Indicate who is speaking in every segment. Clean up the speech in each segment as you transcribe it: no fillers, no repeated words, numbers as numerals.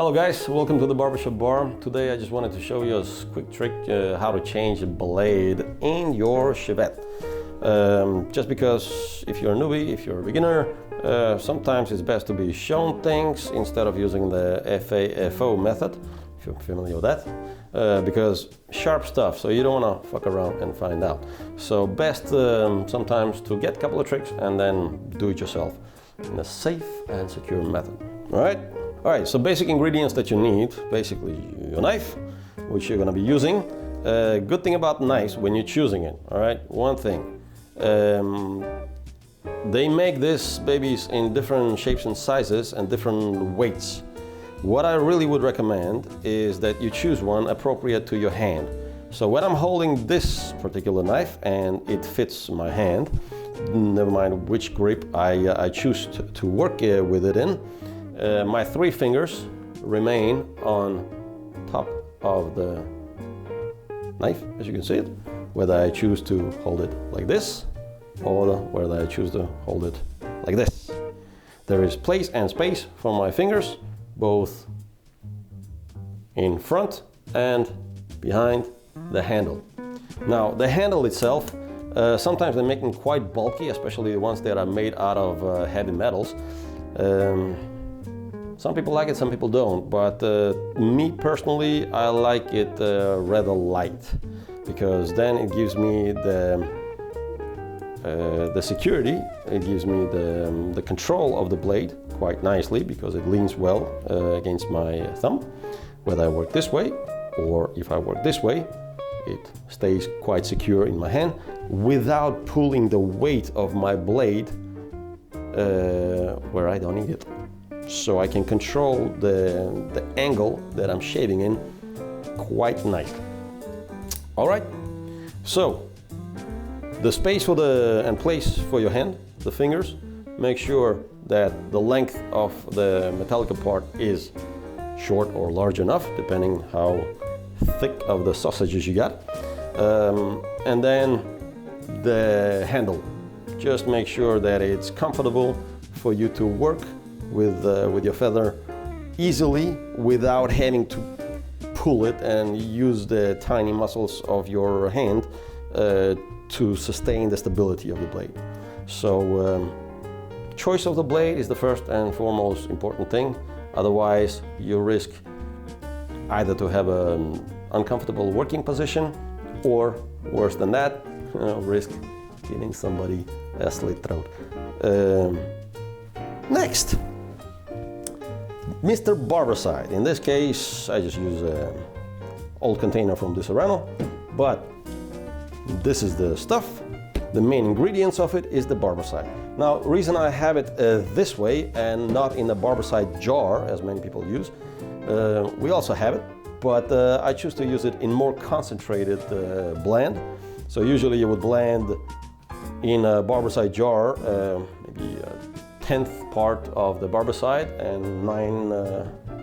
Speaker 1: Hello guys, welcome to the Barbershop bar. Today I just wanted to show you a quick trick how to change a blade in your Shavette. Just because if you're a newbie, if you're a beginner, sometimes it's best to be shown things instead of using the FAFO method, if you're familiar with that, because sharp stuff, so you don't want to fuck around and find out. So best sometimes to get a couple of tricks and then do it yourself in a safe and secure method. All right, so basic ingredients that you need, basically your knife, which you're gonna be using. Good thing about knives when you're choosing it, all right? One thing, they make these babies in different shapes and sizes and different weights. What I really would recommend is that you choose one appropriate to your hand. So when I'm holding this particular knife and it fits my hand, never mind which grip I choose to work with it in, my three fingers remain on top of the knife, as you can see it, whether I choose to hold it like this or whether I choose to hold it like this. There is place and space for my fingers, both in front and behind the handle. Now, the handle itself, sometimes they make them quite bulky, especially the ones that are made out of heavy metals. Some people like it, some people don't, but me personally, I like it rather light, because then it gives me the security, it gives me the control of the blade quite nicely, because it leans well against my thumb. Whether I work this way or if I work this way, it stays quite secure in my hand without pulling the weight of my blade where I don't need it. So I can control the angle that I'm shaving in quite nicely. All right, so the space for and place for your hand, the fingers, make sure that the length of the metallic part is short or large enough, depending how thick of the sausages you got. And then the handle, just make sure that it's comfortable for you to work with your feather easily without having to pull it and use the tiny muscles of your hand to sustain the stability of the blade. So choice of the blade is the first and foremost important thing. Otherwise you risk either to have an uncomfortable working position, or worse than that, risk giving somebody a slit throat. Next, Mr. Barbicide. In this case, I just use an old container from the Serrano, but this is the stuff. The main ingredients of it is the Barbicide. Now, reason I have it this way and not in a Barbicide jar, as many people use, we also have it, but I choose to use it in more concentrated blend. So usually you would blend in a Barbicide jar, maybe 10th part of the Barbicide and 9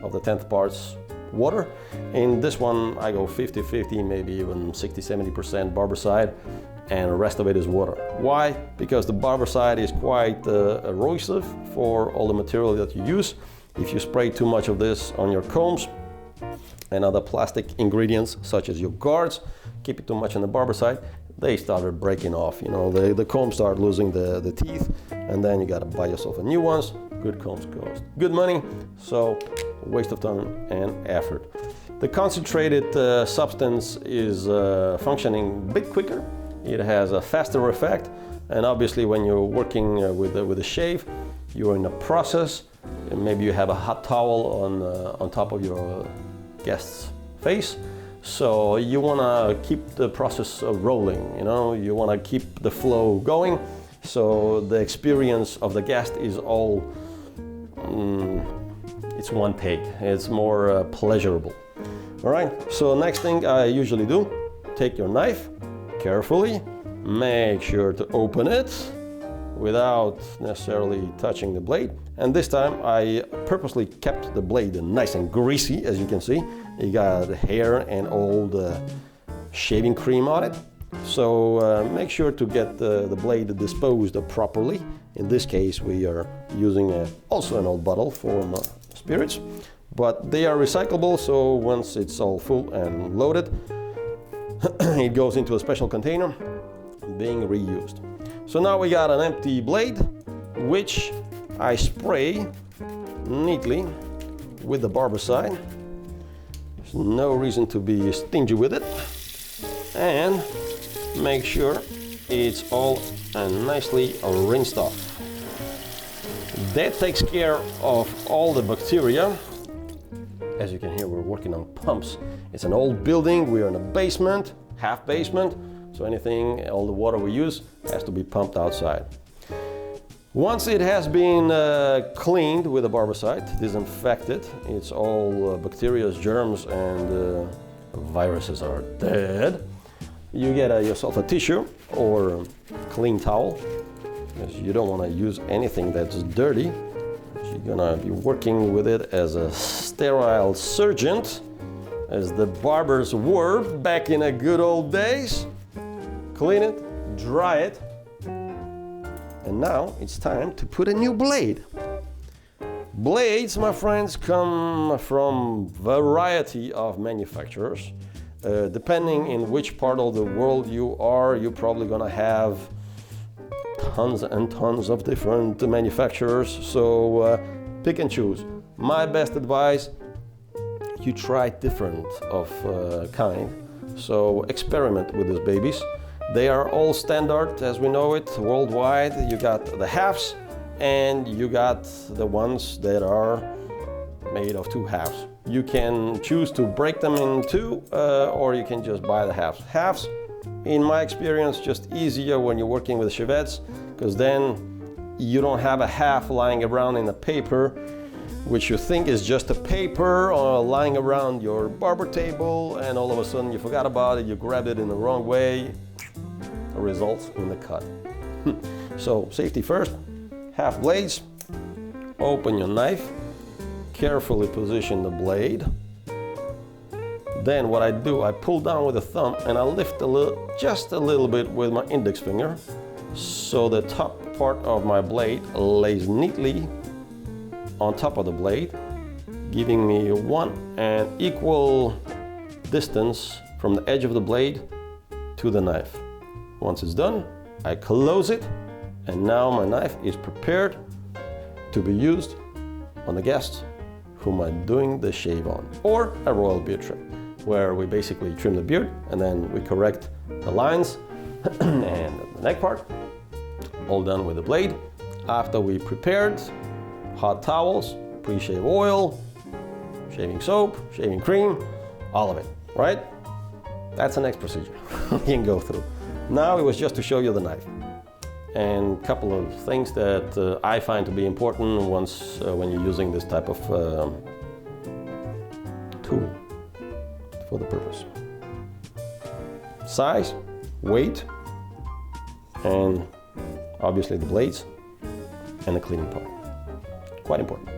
Speaker 1: of the 10th parts water. In this one I go 50-50, maybe even 60-70% Barbicide, and the rest of it is water. Why? Because the Barbicide is quite erosive for all the material that you use. If you spray too much of this on your combs and other plastic ingredients such as your guards, keep it too much on the Barbicide, they started breaking off. You know, the combs start losing the teeth, and then you gotta buy yourself a new ones. Good combs cost good money, so waste of time and effort. The concentrated substance is functioning a bit quicker. It has a faster effect, and obviously when you're working with a shave, you're in a process, and maybe you have a hot towel on top of your guest's face. So you want to keep the process rolling, you know, you want to keep the flow going, so the experience of the guest is all, it's one take, it's more pleasurable. All right, so next thing I usually do, take your knife, carefully, make sure to open it without necessarily touching the blade. And this time I purposely kept the blade nice and greasy, as you can see. You got hair and old shaving cream on it. So make sure to get the blade disposed properly. In this case we are using also an old bottle for spirits. but they are recyclable, so once it's all full and loaded, it goes into a special container, being reused. So now we got an empty blade, which I spray neatly with the Barbicide. There's no reason to be stingy with it. And make sure it's all nicely rinsed off. That takes care of all the bacteria. As you can hear, we're working on pumps. It's an old building, we're in a basement, half basement, so anything, all the water we use has to be pumped outside. Once it has been cleaned with a Barbicide, disinfected, it's all bacteria, germs, and viruses are dead. You get yourself a tissue or a clean towel, because you don't want to use anything that's dirty. You're gonna be working with it as a sterile surgeon, as the barbers were back in the good old days. Clean it, dry it, and now it's time to put a new blade. Blades, my friends, come from variety of manufacturers. Depending in which part of the world you are, you're probably gonna have tons and tons of different manufacturers, so pick and choose. My best advice, you try different of kind, so experiment with these babies. They are all standard as we know it worldwide. You got the halves and you got the ones that are made of two halves. You can choose to break them in two or you can just buy the halves. Halves, in my experience, just easier when you're working with Shavettes, because then you don't have a half lying around in the paper, which you think is just a paper lying around your barber table, and all of a sudden you forgot about it, you grabbed it in the wrong way, it results in the cut. So safety first, half blades, open your knife, carefully position the blade. Then what I do, I pull down with the thumb and I lift just a little bit with my index finger, so the top part of my blade lays neatly on top of the blade, giving me one and equal distance from the edge of the blade to the knife. Once it's done, I close it, and now my knife is prepared to be used on the guests whom I'm doing the shave on, or a royal beard trim, where we basically trim the beard and then we correct the lines and the neck part, all done with the blade. After we prepared hot towels, pre-shave oil, shaving soap, shaving cream, all of it, right? That's the next procedure you can go through. Now it was just to show you the knife and a couple of things that I find to be important once when you're using this type of tool for the purpose. Size, weight, and obviously the blades and the cleaning part. Quite important.